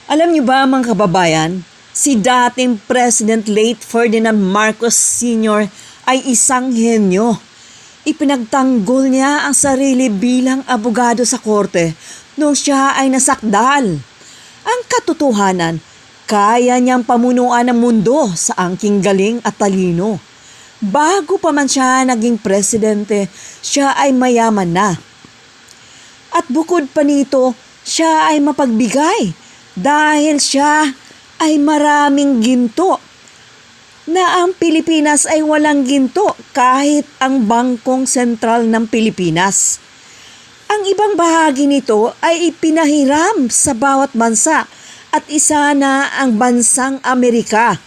Alam niyo ba mga kababayan, si dating President late Ferdinand Marcos Sr. ay isang henyo. Ipinagtanggol niya ang sarili bilang abogado sa korte nung siya ay nasakdal. Ang katotohanan, kaya niyang pamunuan ang mundo sa angking galing at talino. Bago pa man siya naging presidente, siya ay mayaman na. At bukod pa nito, siya ay mapagbigay dahil siya ay maraming ginto. Na ang Pilipinas ay walang ginto kahit ang Bangkong Sentral ng Pilipinas. Ang ibang bahagi nito ay ipinahiram sa bawat bansa at isa na ang bansang Amerika.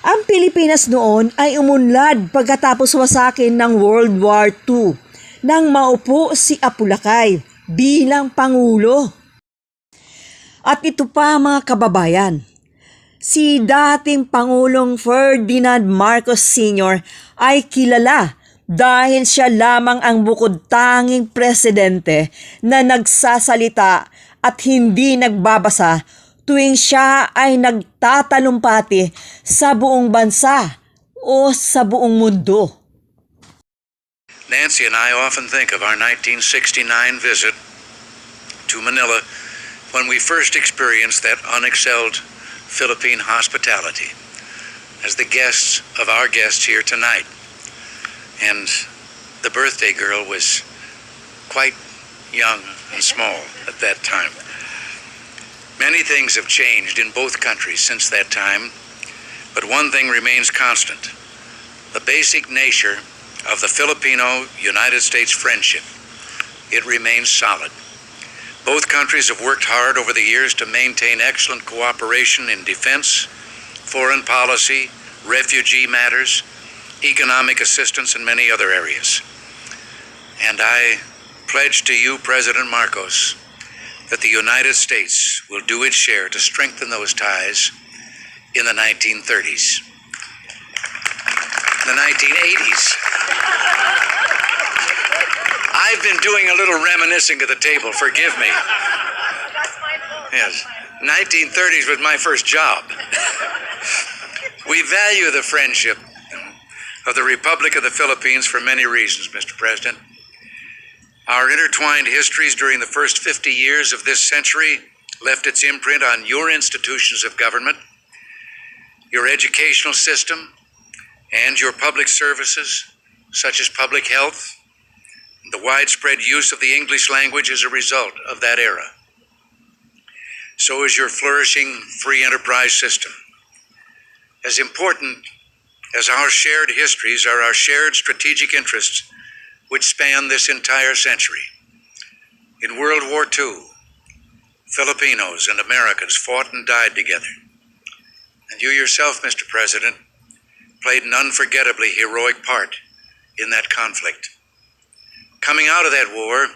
Ang Pilipinas noon ay umunlad pagkatapos wasakin ng World War II nang maupo si Apulakay bilang Pangulo. At ito pa mga kababayan, si dating Pangulong Ferdinand Marcos Sr. ay kilala dahil siya lamang ang bukod tanging presidente na nagsasalita at hindi nagbabasa tuwing siya ay nagtatalumpati sa buong bansa o sa buong mundo. Nancy and I often think of our 1969 visit to Manila when we first experienced that unexcelled Philippine hospitality as the guests of our guests here tonight. And the birthday girl was quite young and small at that time. Many things have changed in both countries since that time, but one thing remains constant: the basic nature of the Filipino-United States friendship. It remains solid. Both countries have worked hard over the years to maintain excellent cooperation in defense, foreign policy, refugee matters, economic assistance, and many other areas. And I pledge to you, President Marcos, that the United States will do its share to strengthen those ties in the 1930s. The 1980s. I've been doing a little reminiscing at the table, forgive me. Yes, 1930s was my first job. We value the friendship of the Republic of the Philippines for many reasons, Mr. President. Our intertwined histories during the first 50 years of this century left its imprint on your institutions of government, your educational system, and your public services, such as public health. The widespread use of the English language is a result of that era. So is your flourishing free enterprise system. As important as our shared histories are our shared strategic interests, which span this entire century. In World War II, Filipinos and Americans fought and died together. And you yourself, Mr. President, played an unforgettably heroic part in that conflict. Coming out of that war,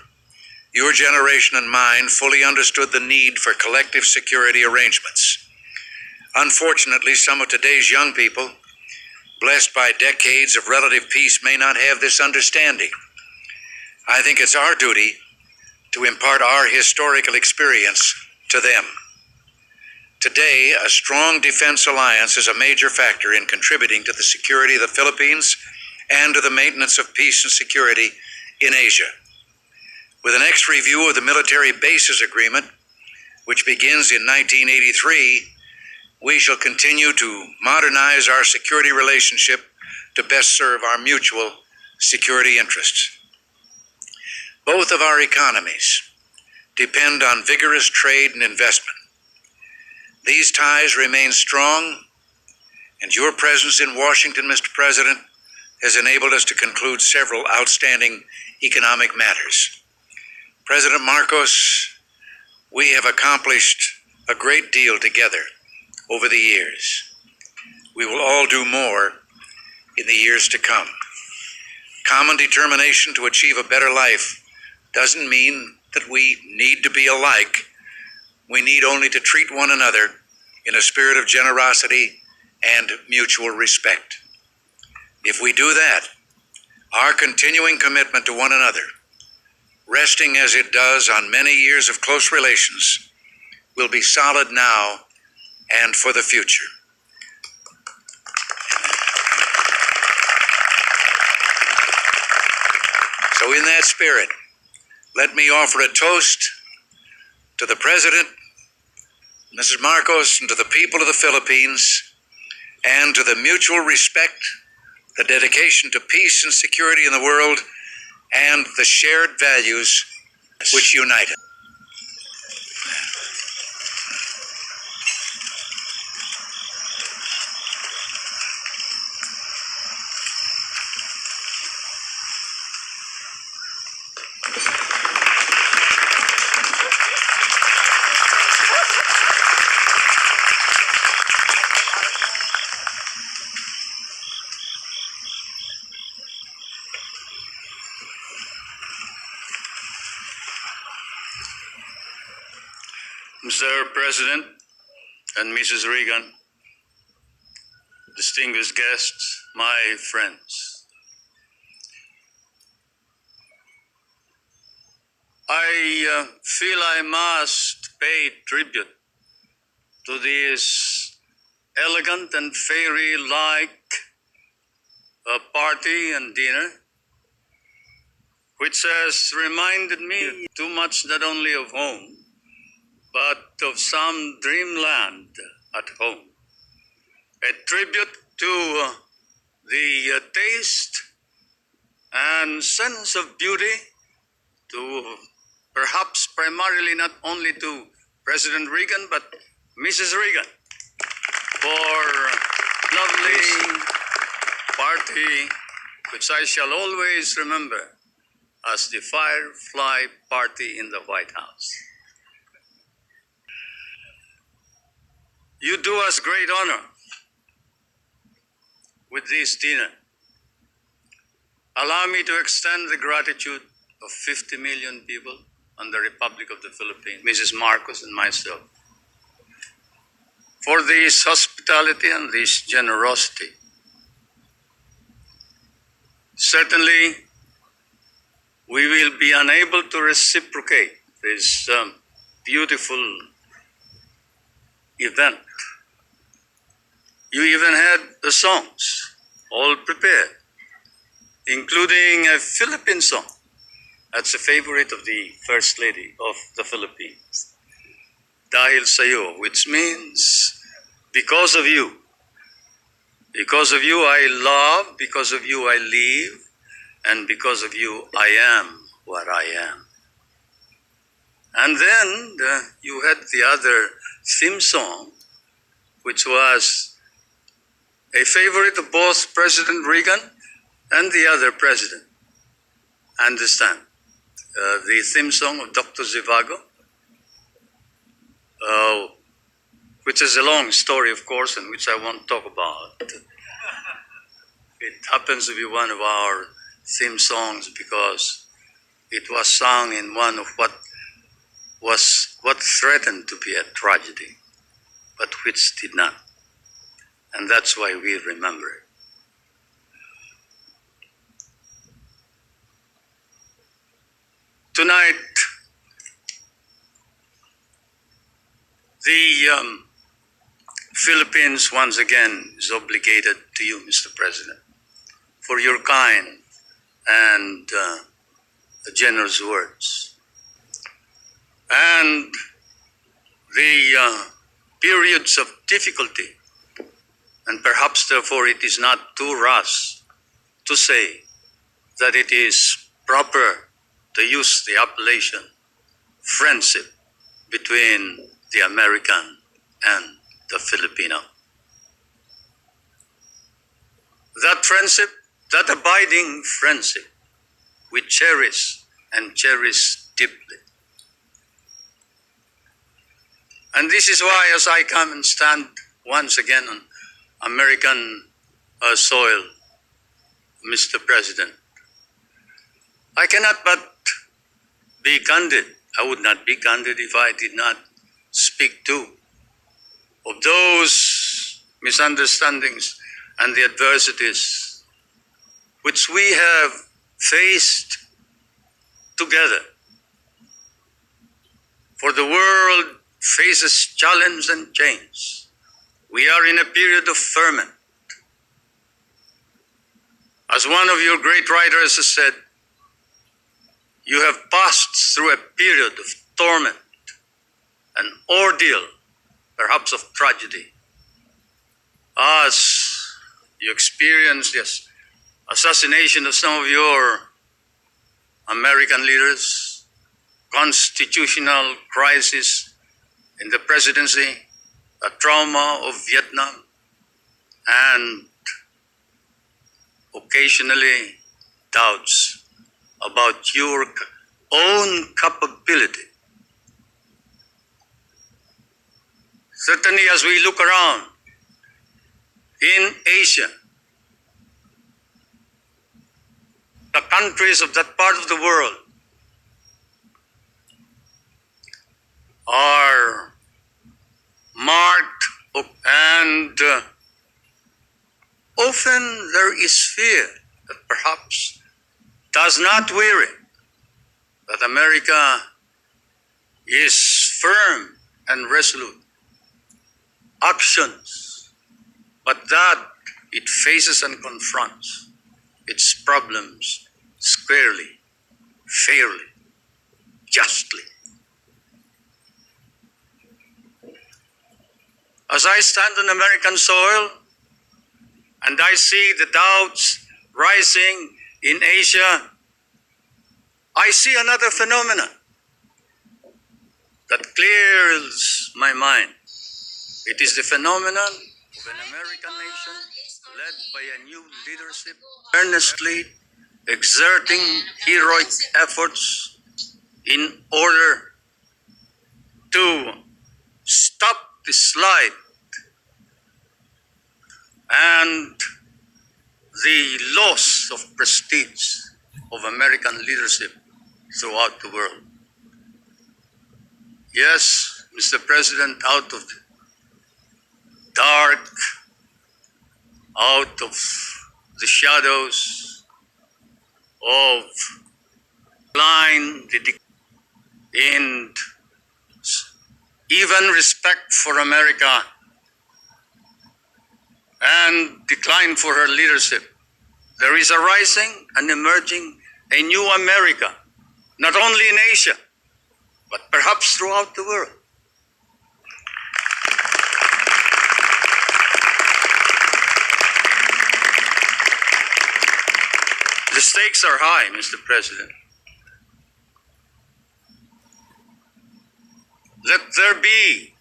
your generation and mine fully understood the need for collective security arrangements. Unfortunately, some of today's young people, blessed by decades of relative peace, may not have this understanding. I think it's our duty to impart our historical experience to them. Today, a strong defense alliance is a major factor in contributing to the security of the Philippines and to the maintenance of peace and security in Asia. With the next review of the Military Bases Agreement, which begins in 1983, we shall continue to modernize our security relationship to best serve our mutual security interests. Both of our economies depend on vigorous trade and investment. These ties remain strong, and your presence in Washington, Mr. President, has enabled us to conclude several outstanding economic matters. President Marcos, we have accomplished a great deal together over the years. We will all do more in the years to come. Common determination to achieve a better life doesn't mean that we need to be alike. We need only to treat one another in a spirit of generosity and mutual respect. If we do that, our continuing commitment to one another, resting as it does on many years of close relations, will be solid now and for the future. So in that spirit, let me offer a toast to the President, Mrs. Marcos, and to the people of the Philippines, and to the mutual respect, the dedication to peace and security in the world, and the shared values which unite us. Mr. President and Mrs. Reagan, distinguished guests, my friends, I feel I must pay tribute to this elegant and fairy-like party and dinner, which has reminded me too much not only of home, but of some dreamland at home. A tribute to the taste and sense of beauty, to perhaps primarily not only to President Reagan, but Mrs. Reagan, for lovely party, which I shall always remember as the Firefly Party in the White House. You do us great honor with this dinner. Allow me to extend the gratitude of 50 million people on the Republic of the Philippines, Mrs. Marcos and myself, for this hospitality and this generosity. Certainly, we will be unable to reciprocate this beautiful event. You even had the songs all prepared, including a Philippine song. That's a favorite of the First Lady of the Philippines, Dahil Sa'yo, which means because of you. Because of you I love, because of you I live, and because of you I am what I am. And then you had the other theme song, which was a favorite of both President Reagan and the other president. Understand? The theme song of Dr. Zhivago, which is a long story, of course, and which I won't talk about. It happens to be one of our theme songs because it was sung in one of what threatened to be a tragedy, but which did not. And that's why we remember it. Tonight, the Philippines once again is obligated to you, Mr. President, for your kind and generous words. And the periods of difficulty, and perhaps therefore it is not too rash to say that it is proper to use the appellation friendship between the American and the Filipino. That friendship, that abiding friendship, we cherish and cherish deeply. And this is why, as I come and stand once again on American soil, Mr. President, I cannot but be candid. I would not be candid if I did not speak to of those misunderstandings and the adversities which we have faced together. For the world faces challenge and change. We are in a period of ferment. As one of your great writers has said, you have passed through a period of torment, an ordeal, perhaps of tragedy, as you experienced the assassination of some of your American leaders, constitutional crisis in the presidency, the trauma of Vietnam, and occasionally doubts about your own capability. Certainly, as we look around in Asia, the countries of that part of the world are marked and often there is fear that perhaps does not weary, that America is firm and resolute. Actions, but that it faces and confronts its problems squarely, fairly, justly. As I stand on American soil and I see the doubts rising in Asia, I see another phenomenon that clears my mind. It is the phenomenon of an American nation led by a new leadership, earnestly exerting heroic efforts in order to stop the slide and the loss of prestige of American leadership throughout the world. Yes, Mr. President, out of the dark, out of the shadows of blind and even respect for America and decline for her leadership, there is a rising and emerging a new America, not only in Asia, but perhaps throughout the world. The stakes are high, Mr. President. Let there be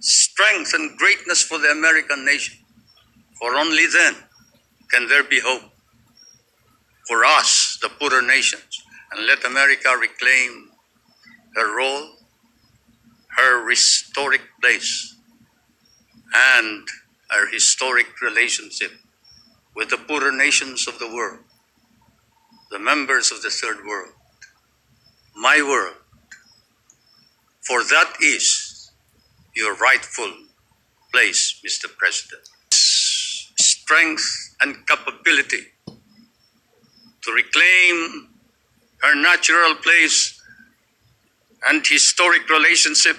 strength and greatness for the American nation, for only then can there be hope for us, the poorer nations, and let America reclaim her role, her historic place, and her historic relationship with the poorer nations of the world, the members of the third world, my world, for that is your rightful place, Mr. President. Strength and capability to reclaim her natural place and historic relationship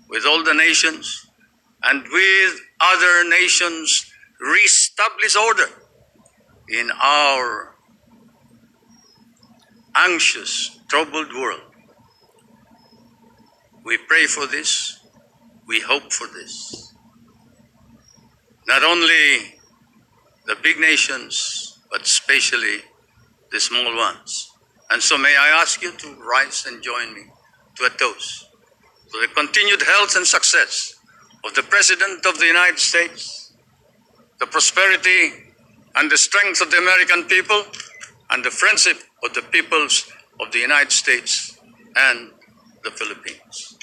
with all the nations and with other nations, reestablish order in our anxious, troubled world. We pray for this. We hope for this. Not only the big nations, but especially the small ones. And so may I ask you to rise and join me to a toast to the continued health and success of the President of the United States, the prosperity and the strength of the American people, and the friendship of the peoples of the United States and the Philippines.